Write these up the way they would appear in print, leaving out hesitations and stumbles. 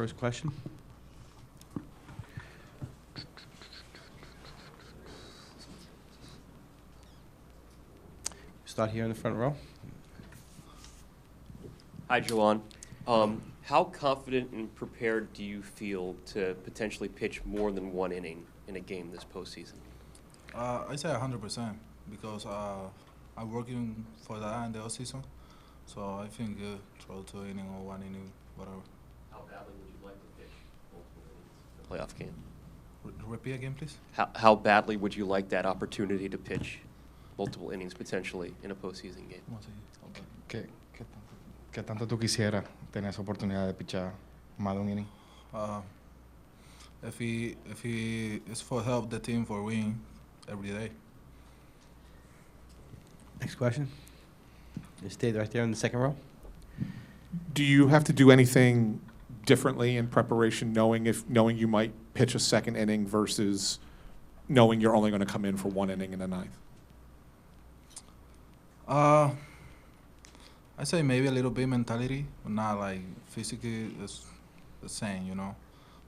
first question. Start here in the front row. Hi, Jhoan. How confident and prepared do you feel to potentially pitch more than one inning in a game this postseason? I say 100% because I'm working for that in the off season. So I think throw 2 innings or 1 inning, whatever. How badly would you like to pitch multiple innings in a playoff game? Repeat again, please. How badly would you like that opportunity to pitch multiple innings potentially in a postseason game? ¿Qué tanto tú quisieras tener esa oportunidad de pichar más de un inning? If he is for help the team for win every day. Next question. You stay right there in the second row. Do you have to do anything differently in preparation, knowing you might pitch a second inning versus knowing you're only going to come in for 1 inning in the ninth? I say maybe a little bit mentality, but not like physically it's the same, you know.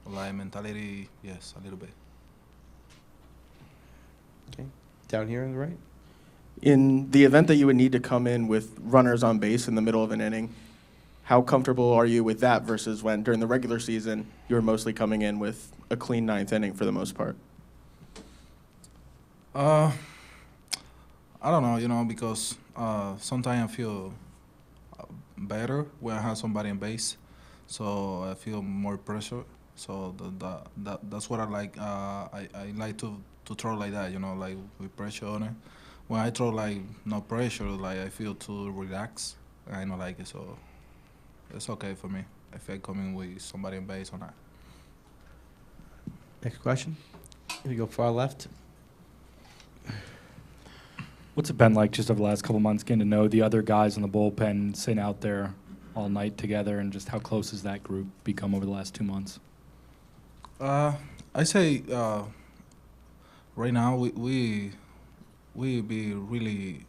But like mentality, yes, a little bit. Okay. Down here on the right. In the event that you would need to come in with runners on base in the middle of an inning, how comfortable are you with that versus when during the regular season you were mostly coming in with a clean 9th inning for the most part? I don't know, you know, because sometimes I feel better when I have somebody in base, so I feel more pressure. So that's what I like. I like to throw like that, you know, like with pressure on it. When I throw like no pressure, like I feel too relaxed. I don't like it, so it's okay for me if I come in with somebody in base or not. Next question. We go far left. What's it been like just over the last couple months getting to know the other guys in the bullpen, sitting out there all night together, and just how close has that group become over the last 2 months? I say right now we be really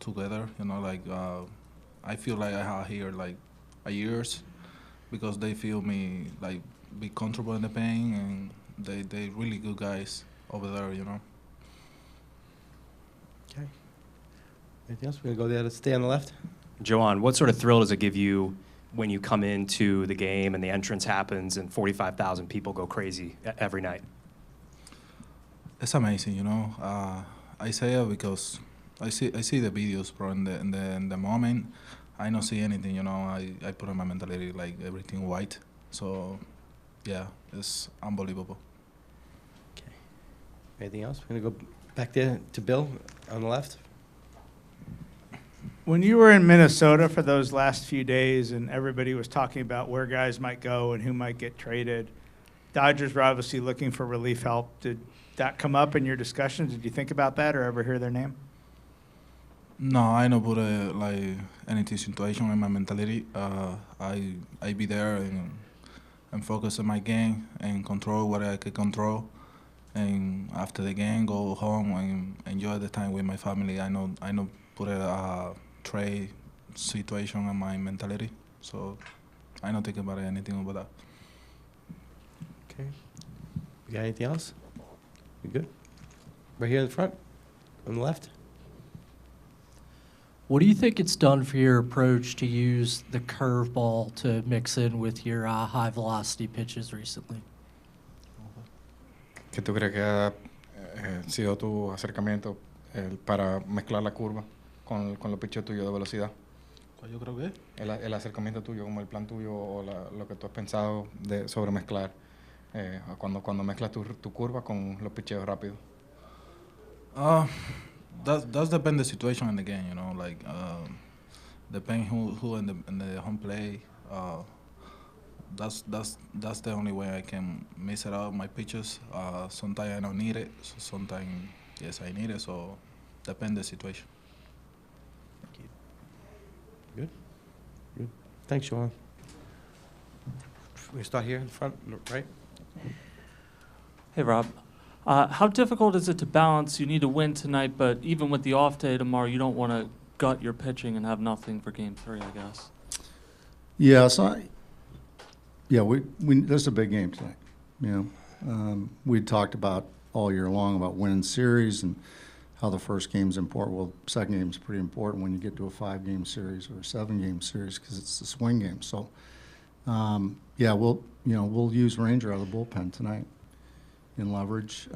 together. You know, like I feel like I have here like a years because they feel me like be comfortable in the pain, and they really good guys over there. You know. Okay. Anything else? We're going to go there to stay on the left. Jhoan, what sort of thrill does it give you when you come into the game and the entrance happens and 45,000 people go crazy every night? It's amazing, you know. I say it because I see the videos, bro. In the moment, I don't see anything, you know. I put in my mentality like everything white. So, yeah, it's unbelievable. Okay. Anything else? We're going to go back there to Bill on the left. When you were in Minnesota for those last few days and everybody was talking about where guys might go and who might get traded, Dodgers were obviously looking for relief help. Did that come up in your discussions? Did you think about that or ever hear their name? No, I don't put like anything situation in my mentality. I be there and focus on my game and control what I can control. And after the game, go home and enjoy the time with my family. I know put a trade situation in my mentality, so I don't think about anything about that. Okay. You got anything else? You good? Right here in the front, on the left. What do you think it's done for your approach to use the curveball to mix in with your high velocity pitches recently? ¿Qué tú crees que ha sido tu acercamiento para mezclar la curva con los pitches tuyos de velocidad? Yo creo que El acercamiento tuyo, como el plan tuyo o lo que tú has pensado sobre mezclar cuando mezclas tu curva con los picheos rápidos. That's depend the situation in the game, you know. Like depend who in the home play. That's the only way I can mix it up my pitches. Sometimes I don't need it. Sometimes yes, I need it. So depend the situation. Thank you. Good. Good. Thanks, Jhoan. We start here in the front, right? Hey, Rob. How difficult is it to balance? You need to win tonight, but even with the off day tomorrow, you don't want to gut your pitching and have nothing for Game 3, I guess. Yeah, so Yeah, this is a big game tonight. You know, we talked about all year long about winning series and how the first game's important. Well, the second game's pretty important when you get to a 5-game series or a 7-game series because it's the swing game. So, yeah, we'll use Ranger out of the bullpen tonight in leverage.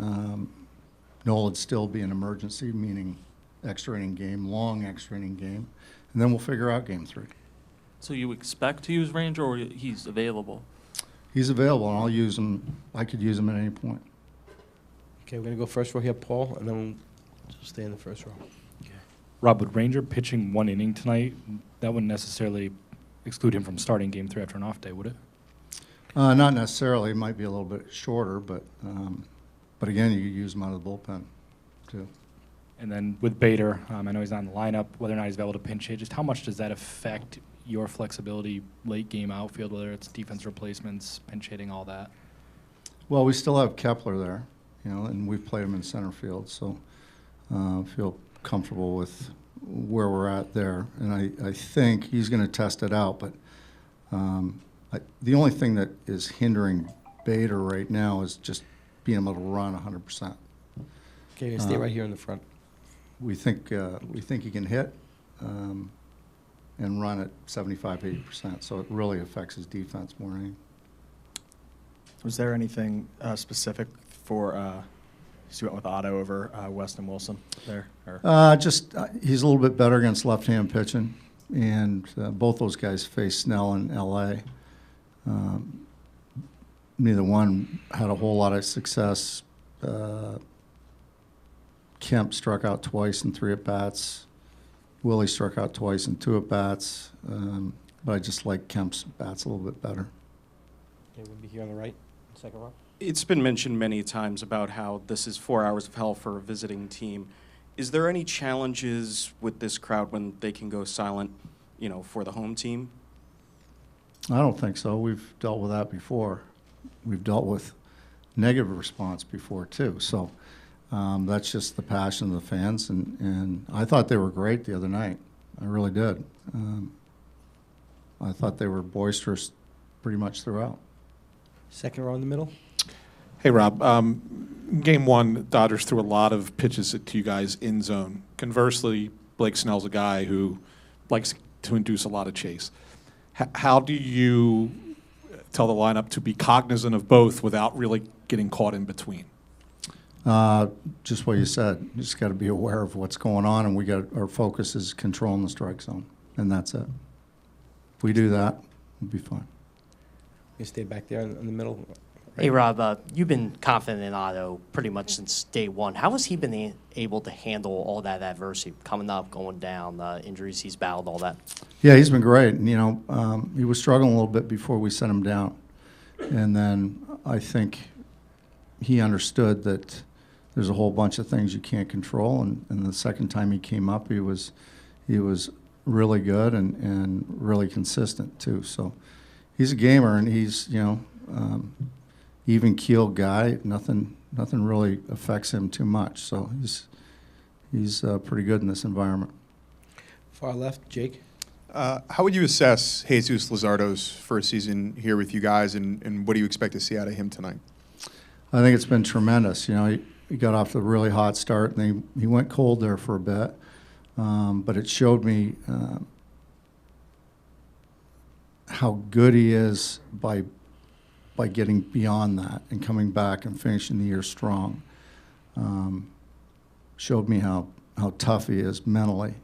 Noel would still be an emergency, meaning extra inning game, long extra inning game, and then we'll figure out game 3. So you expect to use Ranger, or he's available? He's available, and I'll use him. I could use him at any point. Okay, we're going to go first row here, Paul, and then we'll stay in the first row. Rob, with Ranger pitching 1 inning tonight, that wouldn't necessarily exclude him from starting game 3 after an off day, would it? Not necessarily. It might be a little bit shorter, but again, you could use him out of the bullpen, too. And then with Bader, I know he's not in the lineup, whether or not he's available to pinch hit, just how much does that affect your flexibility late game outfield, whether it's defense replacements, pinch hitting, all that? Well, we still have Kepler there, you know, and we've played him in center field, so feel comfortable with where we're at there. And I think he's going to test it out, but the only thing that is hindering Bader right now is just being able to run 100%. Okay, stay right here in the front. We think he can hit and run at 75-80%, so it really affects his defense more than anything. Was there anything specific for you went with Otto over Weston Wilson there? Or? He's a little bit better against left-hand pitching, and both those guys faced Snell in L.A. Neither one had a whole lot of success. Kemp struck out twice in 3 at-bats. Willie struck out twice in 2 at-bats. But I just like Kemp's bats a little bit better. Okay, we'll be here on the right, second row. It's been mentioned many times about how this is 4 hours of hell for a visiting team. Is there any challenges with this crowd when they can go silent, for the home team? I don't think so. We've dealt with that before. We've dealt with negative response before, too. So that's just the passion of the fans. And I thought they were great the other night. I really did. I thought they were boisterous pretty much throughout. Second row in the middle. Hey, Rob. Game 1, Dodgers threw a lot of pitches to you guys in zone. Conversely, Blake Snell's a guy who likes to induce a lot of chase. How do you tell the lineup to be cognizant of both without really getting caught in between? Just what you said. You just got to be aware of what's going on, and our focus is controlling the strike zone, and that's it. If we do that, we'll be fine. You stay back there in the middle. Hey, Rob, you've been confident in Otto pretty much since day one. How has he been able to handle all that adversity, coming up, going down, injuries he's battled, all that? Yeah, he's been great. And, he was struggling a little bit before we sent him down. And then I think he understood that there's a whole bunch of things you can't control. And the second time he came up, he was really good and really consistent, too. So he's a gamer, and he's, even-keeled guy. Nothing really affects him too much. So he's pretty good in this environment. Far left, Jake. How would you assess Jesus Luzardo's first season here with you guys, and what do you expect to see out of him tonight? I think it's been tremendous. He got off to a really hot start, and he went cold there for a bit. But it showed me how good he is by getting beyond that and coming back and finishing the year strong. Showed me how tough he is mentally.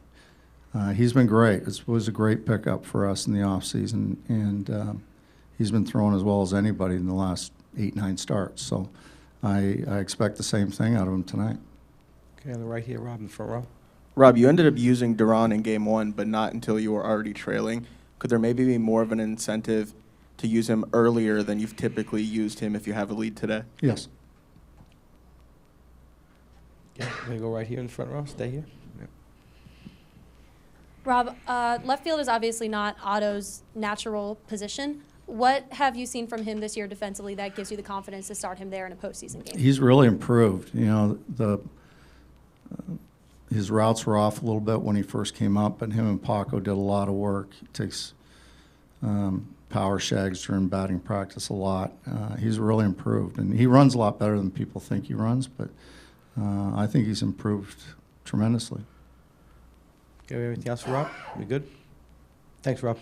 He's been great. It was a great pickup for us in the offseason, and he's been throwing as well as anybody in the last 8-9 starts. So I expect the same thing out of him tonight. Okay, on the right here, Rob, in the front row. Rob, you ended up using Duran in game 1, but not until you were already trailing. Could there maybe be more of an incentive to use him earlier than you've typically used him if you have a lead today? Yes. Okay, we're going to go right here in the front row. Stay here. Yep. Rob, left field is obviously not Otto's natural position. What have you seen from him this year defensively that gives you the confidence to start him there in a postseason game? He's really improved. His routes were off a little bit when he first came up, but him and Paco did a lot of work. He takes power shags during batting practice a lot. He's really improved, and he runs a lot better than people think he runs, but I think he's improved tremendously. Okay, anything else for Rob? We good? Thanks, Rob.